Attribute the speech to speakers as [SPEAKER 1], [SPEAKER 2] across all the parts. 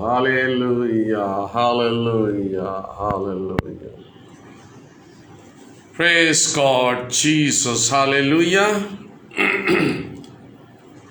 [SPEAKER 1] Hallelujah, hallelujah, hallelujah. Praise God, Jesus, hallelujah.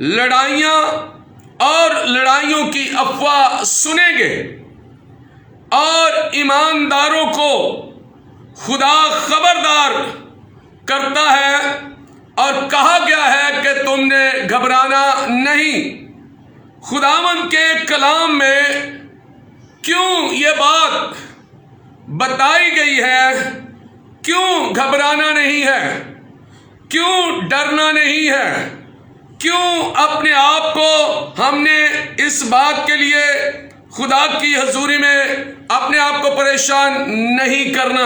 [SPEAKER 1] لڑائیاں اور لڑائیوں کی افواہ سنیں گے، اور ایمانداروں کو خدا خبردار کرتا ہے اور کہا گیا ہے کہ تم نے گھبرانا نہیں۔ خداوند کے کلام میں کیوں یہ بات بتائی گئی ہے؟ کیوں گھبرانا نہیں ہے؟ کیوں ڈرنا نہیں ہے؟ کیوں اپنے آپ کو ہم نے اس بات کے لیے خدا کی حضوری میں اپنے آپ کو پریشان نہیں کرنا؟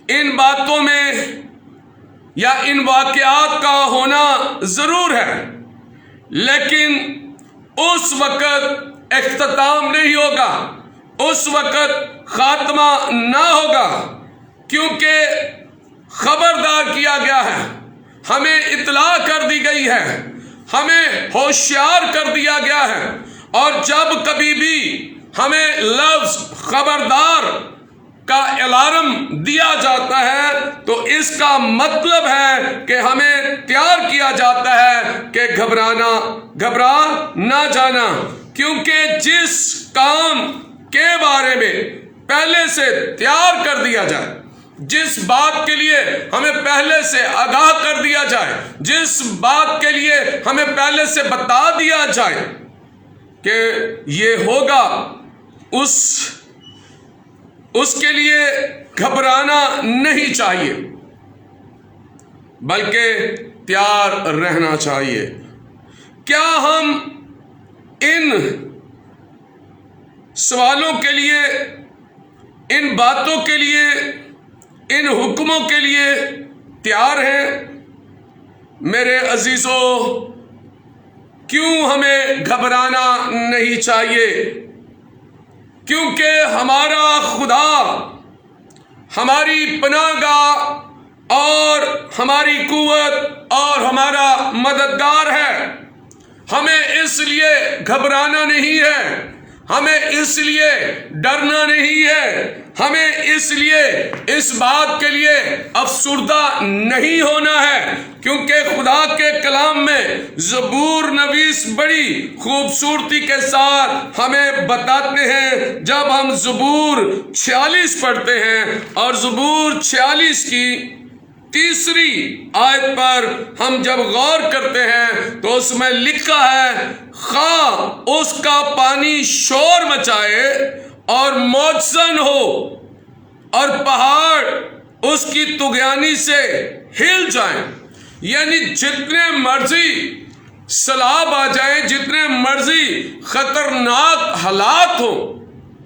[SPEAKER 1] ان باتوں میں یا ان واقعات کا ہونا ضرور ہے، لیکن اس وقت اختتام نہیں ہوگا، اس وقت خاتمہ نہ ہوگا، کیونکہ خبردار کیا گیا ہے، ہمیں اطلاع کر دی گئی ہے، ہمیں ہوشیار کر دیا گیا ہے۔ اور جب کبھی بھی ہمیں لفظ خبردار کا الارم دیا جاتا ہے تو اس کا مطلب ہے کہ ہمیں تیار کیا جاتا ہے کہ گھبرا نہ جانا، کیونکہ جس کام کے بارے میں پہلے سے تیار کر دیا جائے، جس بات کے لیے ہمیں پہلے سے آگاہ کر دیا جائے، جس بات کے لیے ہمیں پہلے سے بتا دیا جائے کہ یہ ہوگا، اس کے لیے گھبرانا نہیں چاہیے، بلکہ تیار رہنا چاہیے۔ کیا ہم ان سوالوں کے لیے، ان باتوں کے لیے، ان حکموں کے لیے تیار ہیں؟ میرے عزیزو، کیوں ہمیں گھبرانا نہیں چاہیے؟ کیونکہ ہمارا خدا ہماری پناہ گاہ اور ہماری قوت اور ہمارا مددگار ہے۔ ہمیں اس لیے گھبرانا نہیں ہے، ہمیں اس لیے ڈرنا نہیں ہے، ہمیں اس لیے اس بات کے لیے افسردہ نہیں ہونا ہے، کیونکہ خدا کے کلام میں زبور نویس بڑی خوبصورتی کے ساتھ ہمیں بتاتے ہیں۔ جب ہم زبور 46 پڑھتے ہیں اور زبور 46 کی تیسری آیت پر ہم جب غور کرتے ہیں تو اس میں لکھا ہے، خواہ اس کا پانی شور مچائے اور موجزن ہو اور پہاڑ اس کی طغیانی سے ہل جائیں، یعنی جتنے مرضی سیلاب آ جائیں، جتنے مرضی خطرناک حالات ہوں،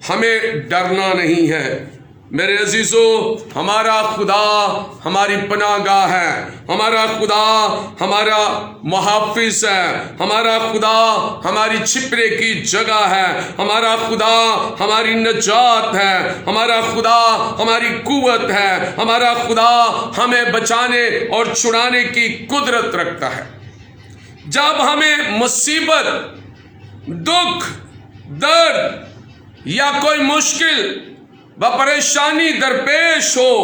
[SPEAKER 1] ہمیں ڈرنا نہیں ہے۔ میرے عزیزو، ہمارا خدا ہماری پناہ گاہ ہے، ہمارا خدا ہمارا محافظ ہے، ہمارا خدا ہماری چھپنے کی جگہ ہے، ہمارا خدا ہماری نجات ہے، ہمارا خدا ہماری قوت ہے، ہمارا خدا ہمیں بچانے اور چھڑانے کی قدرت رکھتا ہے۔ جب ہمیں مصیبت، دکھ، درد یا کوئی مشکل و پریشانی درپیش ہو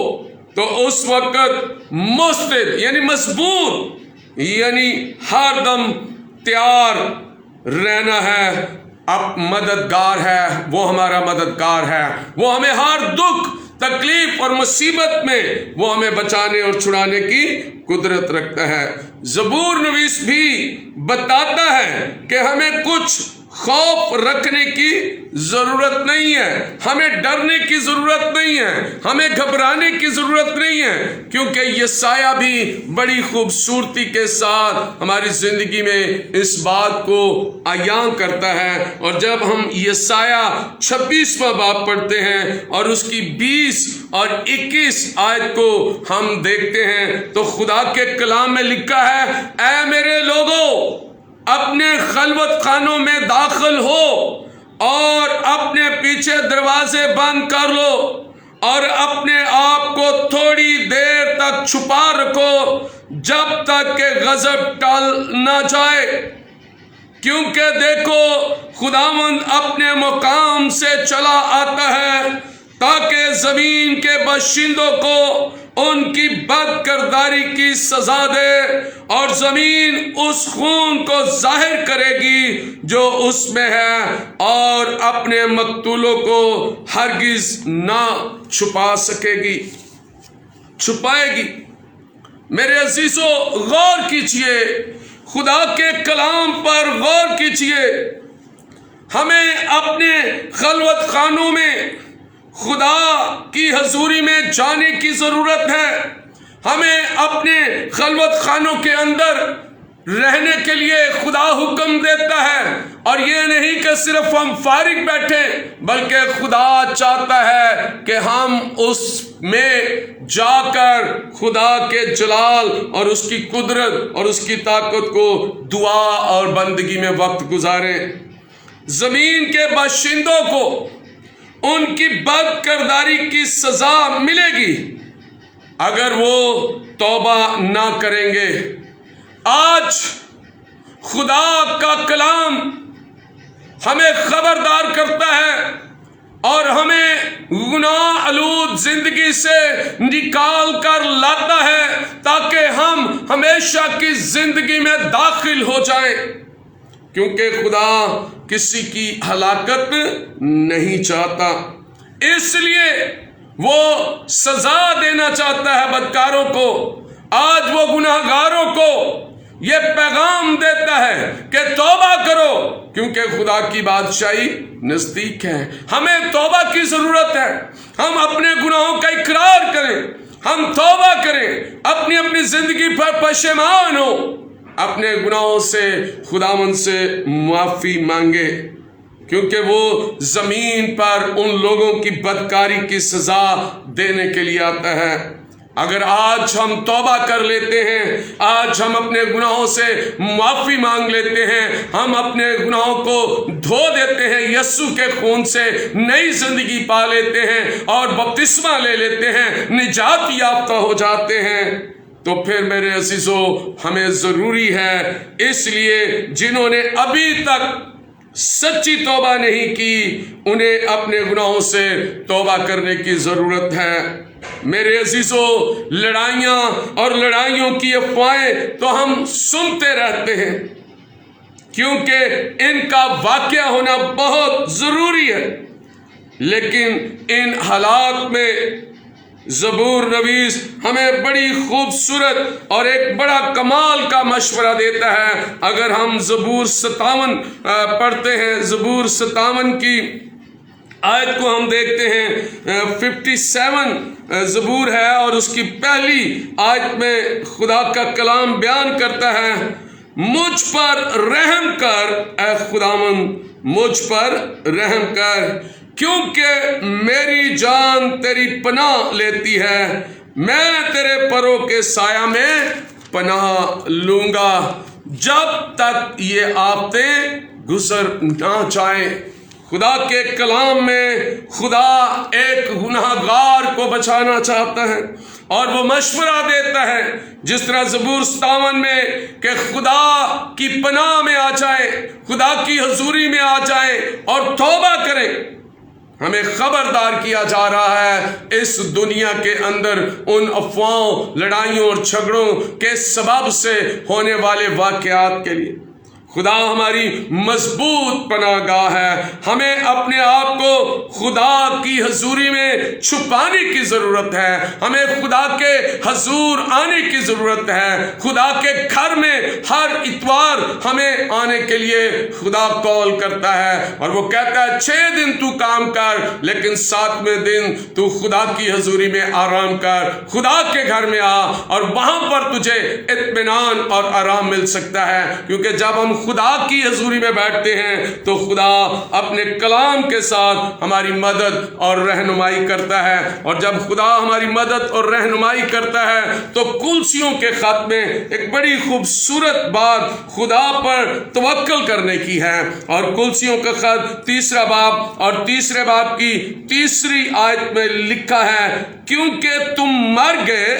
[SPEAKER 1] تو اس وقت مستعد یعنی مضبوط یعنی ہر دم تیار رہنا ہے۔ اب مددگار ہے، وہ ہمارا مددگار ہے، وہ ہمیں ہر دکھ، تکلیف اور مصیبت میں وہ ہمیں بچانے اور چھڑانے کی قدرت رکھتا ہے۔ زبور نویس بھی بتاتا ہے کہ ہمیں کچھ خوف رکھنے کی ضرورت نہیں ہے، ہمیں ڈرنے کی ضرورت نہیں ہے، ہمیں گھبرانے کی ضرورت نہیں ہے، کیونکہ یسایہ بھی بڑی خوبصورتی کے ساتھ ہماری زندگی میں اس بات کو عیاں کرتا ہے۔ اور جب ہم یسایہ 26واں باب پڑھتے ہیں اور اس کی 20 اور 21 آیت کو ہم دیکھتے ہیں تو خدا کے کلام میں لکھا ہے، اے میرے لوگوں، اپنے خلوت خانوں میں داخل ہو اور اپنے پیچھے دروازے بند کر لو اور اپنے آپ کو تھوڑی دیر تک چھپا رکھو جب تک کہ غضب ٹل نہ جائے، کیونکہ دیکھو خداوند اپنے مقام سے چلا آتا ہے تاکہ زمین کے باشندوں کو ان کی بد کرداری کی سزا دے، اور زمین اس خون کو ظاہر کرے گی جو اس میں ہے، اور اپنے مقتولوں کو ہرگز نہ چھپا سکے گی، چھپائے گی۔ میرے عزیزو، غور کیجئے، خدا کے کلام پر غور کیجئے۔ ہمیں اپنے خلوت خانوں میں خدا کی حضوری میں جانے کی ضرورت ہے۔ ہمیں اپنے خلوت خانوں کے اندر رہنے کے لیے خدا حکم دیتا ہے، اور یہ نہیں کہ صرف ہم فارغ بیٹھے، بلکہ خدا چاہتا ہے کہ ہم اس میں جا کر خدا کے جلال اور اس کی قدرت اور اس کی طاقت کو دعا اور بندگی میں وقت گزاریں۔ زمین کے باشندوں کو ان کی بد کرداری کی سزا ملے گی اگر وہ توبہ نہ کریں گے۔ آج خدا کا کلام ہمیں خبردار کرتا ہے اور ہمیں گناہ آلود زندگی سے نکال کر لاتا ہے تاکہ ہم ہمیشہ کی زندگی میں داخل ہو جائیں، کیونکہ خدا کسی کی ہلاکت نہیں چاہتا، اس لیے وہ سزا دینا چاہتا ہے بدکاروں کو۔ آج وہ گناہ گاروں کو یہ پیغام دیتا ہے کہ توبہ کرو، کیونکہ خدا کی بادشاہی نزدیک ہے۔ ہمیں توبہ کی ضرورت ہے۔ ہم اپنے گناہوں کا اقرار کریں، ہم توبہ کریں، اپنی زندگی پر پشیمان ہو، اپنے گناہوں سے خداوند سے معافی مانگے، کیونکہ وہ زمین پر ان لوگوں کی بدکاری کی سزا دینے کے لیے آتا ہے۔ اگر آج ہم توبہ کر لیتے ہیں، آج ہم اپنے گناہوں سے معافی مانگ لیتے ہیں، ہم اپنے گناہوں کو دھو دیتے ہیں، یسوع کے خون سے نئی زندگی پا لیتے ہیں اور بپتسمہ لے لیتے ہیں، نجات یافتہ ہو جاتے ہیں، تو پھر میرے عزیزو ہمیں ضروری ہے، اس لیے جنہوں نے ابھی تک سچی توبہ نہیں کی، انہیں اپنے گناہوں سے توبہ کرنے کی ضرورت ہے۔ میرے عزیزو، لڑائیاں اور لڑائیوں کی افواہیں تو ہم سنتے رہتے ہیں، کیونکہ ان کا واقعہ ہونا بہت ضروری ہے، لیکن ان حالات میں زبور نویس ہمیں بڑی خوبصورت اور ایک بڑا کمال کا مشورہ دیتا ہے۔ اگر ہم زبور 57 پڑھتے ہیں، زبور 57 کی آیت کو ہم دیکھتے ہیں، 57 زبور ہے اور اس کی پہلی آیت میں خدا کا کلام بیان کرتا ہے، مجھ پر رحم کر اے خداوند، مجھ پر رحم کر، کیونکہ میری جان تیری پناہ لیتی ہے، میں تیرے پروں کے سایہ میں پناہ لوں گا جب تک یہ آفتیں گزر نہ جائیں۔ خدا کے کلام میں خدا ایک گناہ گار کو بچانا چاہتا ہے اور وہ مشورہ دیتا ہے، جس طرح زبور 57 میں کہ خدا کی پناہ میں آ جائے، خدا کی حضوری میں آ جائے اور توبہ کریں۔ ہمیں خبردار کیا جا رہا ہے اس دنیا کے اندر ان افواہوں، لڑائیوں اور جھگڑوں کے سبب سے ہونے والے واقعات کے لیے۔ خدا ہماری مضبوط پناہ گاہ ہے۔ ہمیں اپنے آپ کو خدا کی حضوری میں چھپانے کی ضرورت ہے، ہمیں خدا کے حضور آنے کی ضرورت ہے۔ خدا کے گھر میں ہر اتوار ہمیں آنے کے لیے خدا کال کرتا ہے اور وہ کہتا ہے 6 دن تو کام کر، لیکن 7ویں دن تو خدا کی حضوری میں آرام کر، خدا کے گھر میں آ، اور وہاں پر تجھے اطمینان اور آرام مل سکتا ہے، کیونکہ جب ہم خدا کی حضوری میں بیٹھتے ہیں تو خدا اپنے کلام کے ساتھ ہماری مدد اور رہنمائی کرتا ہے، اور جب خدا ہماری مدد اور رہنمائی کرتا ہے تو کلسیوں کے خط میں ایک بڑی خوبصورت بات خدا پر توکل کرنے کی ہے، اور کلسیوں کا خط 3 باب اور 3 باب کی 3 آیت میں لکھا ہے، کیونکہ تم مر گئے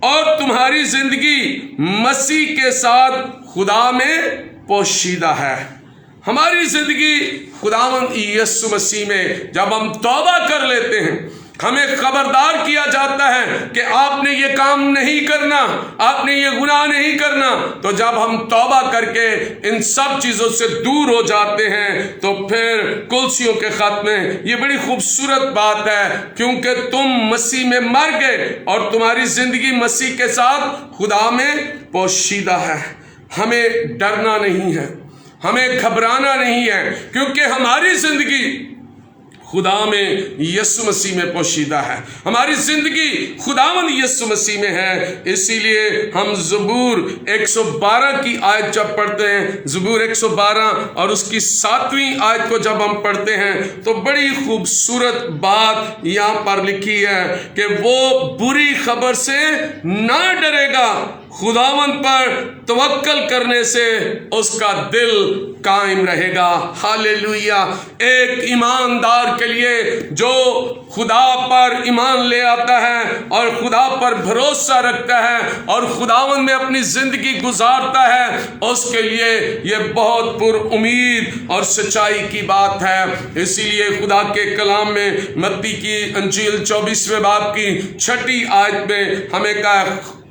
[SPEAKER 1] اور تمہاری زندگی مسیح کے ساتھ خدا میں پوشیدہ ہے۔ ہماری زندگی خداوند یسوع مسیح میں جب ہم توبہ کر لیتے ہیں، ہمیں خبردار کیا جاتا ہے کہ آپ نے یہ کام نہیں کرنا، آپ نے یہ گناہ نہیں کرنا۔ تو جب ہم توبہ کر کے ان سب چیزوں سے دور ہو جاتے ہیں تو پھر کلسیوں کے خط میں یہ بڑی خوبصورت بات ہے، کیونکہ تم مسیح میں مر گئے اور تمہاری زندگی مسیح کے ساتھ خدا میں پوشیدہ ہے۔ ہمیں ڈرنا نہیں ہے، ہمیں گھبرانا نہیں ہے، کیونکہ ہماری زندگی خدا میں یسوع مسیح میں پوشیدہ ہے، ہماری زندگی خداوند یسوع مسیح میں ہے۔ اسی لیے ہم زبور 112 کی آیت جب پڑھتے ہیں، زبور 112 اور اس کی 7ویں آیت کو جب ہم پڑھتے ہیں تو بڑی خوبصورت بات یہاں پر لکھی ہے کہ وہ بری خبر سے نہ ڈرے گا، خداوند پر توکل کرنے سے اس کا دل قائم رہے گا۔ ہاللیلویہ۔ ایک ایماندار کے لیے جو خدا پر ایمان لے آتا ہے اور خدا پر بھروسہ رکھتا ہے اور خداوند میں اپنی زندگی گزارتا ہے، اس کے لیے یہ بہت پر امید اور سچائی کی بات ہے۔ اسی لیے خدا کے کلام میں متی کی انجیل 24ویں باب کی 6 آیت میں ہمیں کہا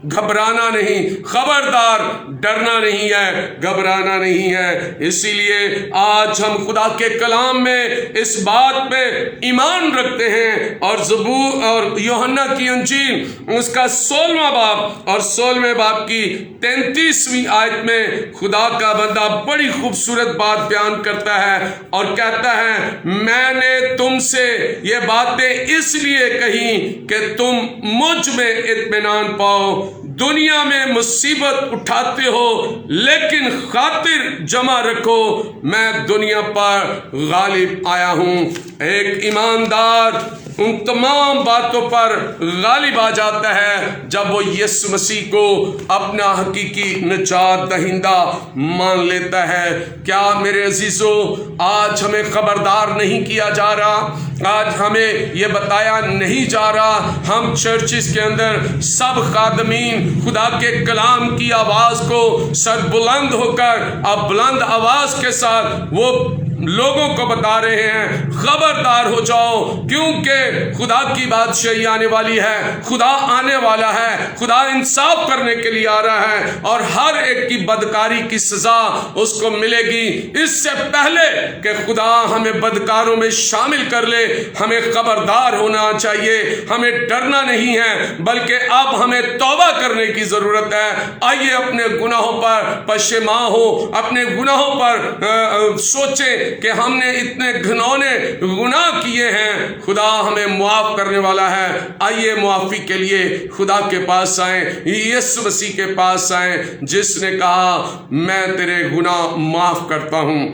[SPEAKER 1] گھبرانا نہیں، خبردار ڈرنا نہیں ہے، گھبرانا نہیں ہے۔ اسی لیے آج ہم خدا کے کلام میں اس بات پہ ایمان رکھتے ہیں، اور زبور اور یوحنا کی انجیل اس کا 16واں باب اور 16ویں باب کی 33ویں آیت میں خدا کا بندہ بڑی خوبصورت بات بیان کرتا ہے اور کہتا ہے، میں نے تم سے یہ باتیں اس لیے کہیں کہ تم مجھ میں اطمینان پاؤ۔ دنیا میں مصیبت اٹھاتے ہو لیکن خاطر جمع رکھو، میں دنیا پر غالب آیا ہوں۔ ایک ایماندار ان تمام باتوں پر غالب آ جاتا ہے جب وہ یسوع مسیح کو اپنا حقیقی نجات دہندہ مان لیتا ہے۔ کیا میرے عزیزو، آج ہمیں خبردار نہیں کیا جا رہا، آج ہمیں یہ بتایا نہیں جا رہا، ہم چرچز کے اندر سب خادمین خدا کے کلام کی آواز کو سر بلند ہو کر اب بلند آواز کے ساتھ وہ لوگوں کو بتا رہے ہیں، خبردار ہو جاؤ، کیونکہ خدا کی بادشاہی آنے والی ہے، خدا آنے والا ہے، خدا انصاف کرنے کے لیے آ رہا ہے اور ہر ایک کی بدکاری کی سزا اس کو ملے گی۔ اس سے پہلے کہ خدا ہمیں بدکاروں میں شامل کر لے، ہمیں خبردار ہونا چاہیے، ہمیں ڈرنا نہیں ہے، بلکہ اب ہمیں توبہ کرنے کی ضرورت ہے۔ آئیے اپنے گناہوں پر پشیمان ہو، اپنے گناہوں پر سوچیں کہ ہم نے اتنے گھنونے گناہ کیے ہیں، خدا ہمیں معاف کرنے والا ہے۔ آئیے معافی کے لیے خدا کے پاس آئیں، یسوع مسیح کے پاس آئیں، جس نے کہا میں تیرے گناہ معاف کرتا ہوں۔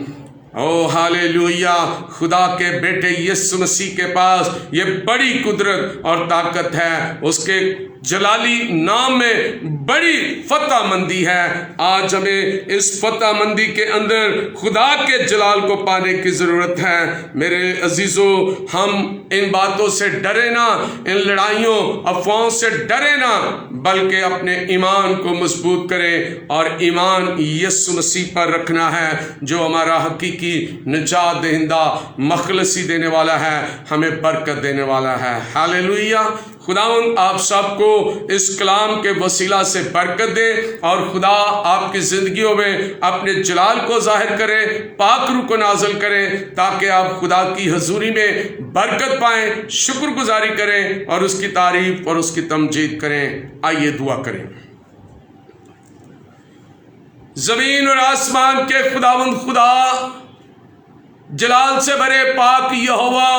[SPEAKER 1] او ہاللیلویہ، خدا کے بیٹے یسوع مسیح کے پاس یہ بڑی قدرت اور طاقت ہے، اس کے جلالی نام میں بڑی فتح مندی ہے۔ آج ہمیں اس فتح مندی کے اندر خدا کے جلال کو پانے کی ضرورت ہے۔ میرے عزیزو، ہم ان باتوں سے ڈرے نہ، ان لڑائیوں افواہوں سے ڈرے نہ، بلکہ اپنے ایمان کو مضبوط کریں، اور ایمان یسوع مسیح پر رکھنا ہے جو ہمارا حقیقی نجات دہندہ مخلصی دینے والا ہے، ہمیں برکت دینے والا ہے۔ ہاللیلویہ۔ خداوند آپ سب کو اس کلام کے وسیلہ سے برکت دے، اور خدا آپ کی زندگیوں میں اپنے جلال کو ظاہر کرے، پاک روح کو نازل کرے، تاکہ آپ خدا کی حضوری میں برکت پائیں، شکر گزاری کریں اور اس کی تعریف اور اس کی تمجید کریں۔ آئیے دعا کریں۔ زمین اور آسمان کے خداوند خدا، جلال سے بھرے پاک یہوہ،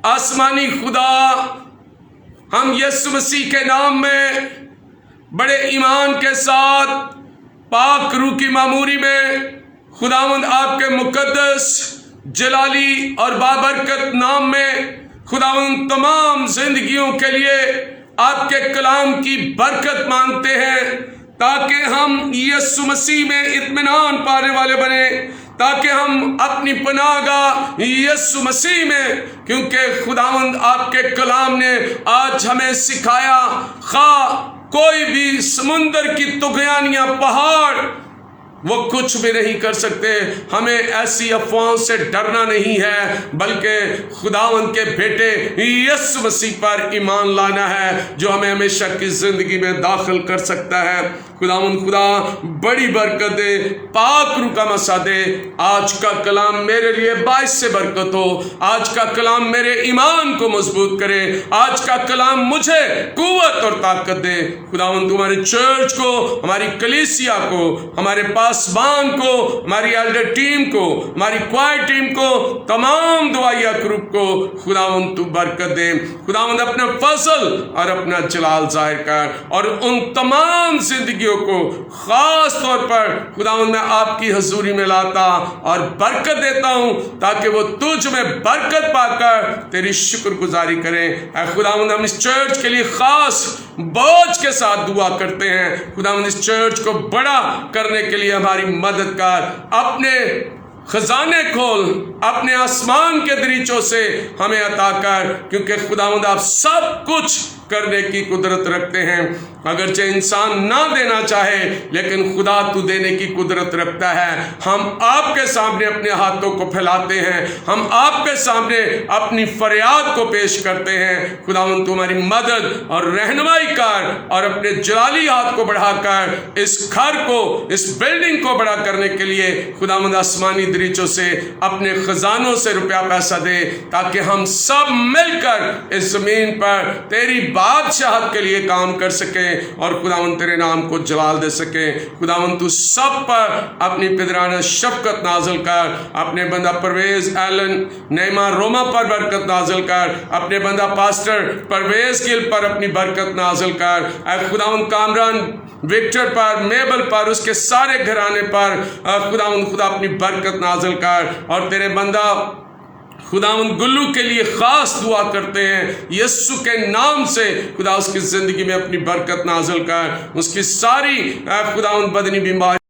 [SPEAKER 1] آسمانی خدا، ہم یسوع مسیح کے نام میں بڑے ایمان کے ساتھ پاک روح کی معموری میں خداوند آپ کے مقدس جلالی اور بابرکت نام میں خداوند تمام زندگیوں کے لیے آپ کے کلام کی برکت مانگتے ہیں، تاکہ ہم یسوع مسیح میں اطمینان پانے والے بنیں، تاکہ ہم اپنی پناہ گاہ یسوع مسیح میں، کیونکہ خداوند آپ کے کلام نے آج ہمیں سکھایا، خواہ کوئی بھی سمندر کی طغیانیاں پہاڑ وہ کچھ بھی نہیں کر سکتے. ہمیں ایسی افواہوں سے ڈرنا نہیں ہے بلکہ خداوند کے بیٹے یسوع مسیح پر ایمان لانا ہے جو ہمیں ہمیشہ کی زندگی میں داخل کر سکتا ہے. خداوند خدا بڑی برکت دے، پاک روح کا مسا دے. آج کا کلام میرے لیے باعث سے برکت ہو. آج کا کلام میرے ایمان کو مضبوط کرے. آج کا کلام مجھے قوت اور طاقت دے. خداوند ہمارے چرچ کو، ہماری کلیسیا کو، ہمارے پاسبان کو، ہماری ایلڈر ٹیم کو، ہماری کوائر ٹیم کو، تمام دعائیہ گروپ کو خداوند تو برکت دے. خداوند اپنا فضل اور اپنا جلال ظاہر کر، اور ان تمام زندگیوں کو خاص طور پر خداوند میں آپ کی حضوری میں لاتا اور برکت دیتا ہوں تاکہ وہ تجھ میں برکت پا کر تیری شکر گزاری کریں. اے خداوند ہم اس چرچ کے لیے خاص بوجھ کے ساتھ دعا کرتے ہیں. خداوند اس چرچ کو بڑا کرنے کے لیے ہماری مدد کر. اپنے خزانے کھول، اپنے آسمان کے دریچوں سے ہمیں عطا کر، کیونکہ خداوند آپ سب کچھ کرنے کی قدرت رکھتے ہیں. اگرچہ انسان نہ دینا چاہے لیکن خدا تو دینے کی قدرت رکھتا ہے. ہم آپ کے سامنے اپنے ہاتھوں کو پھیلاتے ہیں، ہم آپ کے سامنے اپنی فریاد کو پیش کرتے ہیں. خداوند تمہاری مدد اور رہنمائی کر، اور اپنے جلالی ہاتھ کو بڑھا کر اس گھر کو، اس بلڈنگ کو بڑا کرنے کے لیے خداوند آسمانی دریچوں سے اپنے خزانوں سے روپیہ پیسہ دے تاکہ ہم سب مل کر اس زمین پر تیری بادشاہت کے لیے کام کر سکیں اور خداوند تیرے نام کو جلال دے سکیں. خداوند تو سب پر اپنی پدرانہ شفقت نازل کر. اپنے بندہ پرویز ایلن نیما روما پر برکت نازل کر. اپنے بندہ پاسٹر پرویز گل پر اپنی برکت نازل کر. اے خداوند کامران وکٹر پر، میبل پر، اس کے سارے گھرانے پر خداوند خدا اپنی برکت نازل کر. اور تیرے بندہ خداوند گلو کے لیے خاص دعا کرتے ہیں یسوع کے نام سے. خدا اس کی زندگی میں اپنی برکت نازل کر. اس کی ساری خداوند بدنی بیماری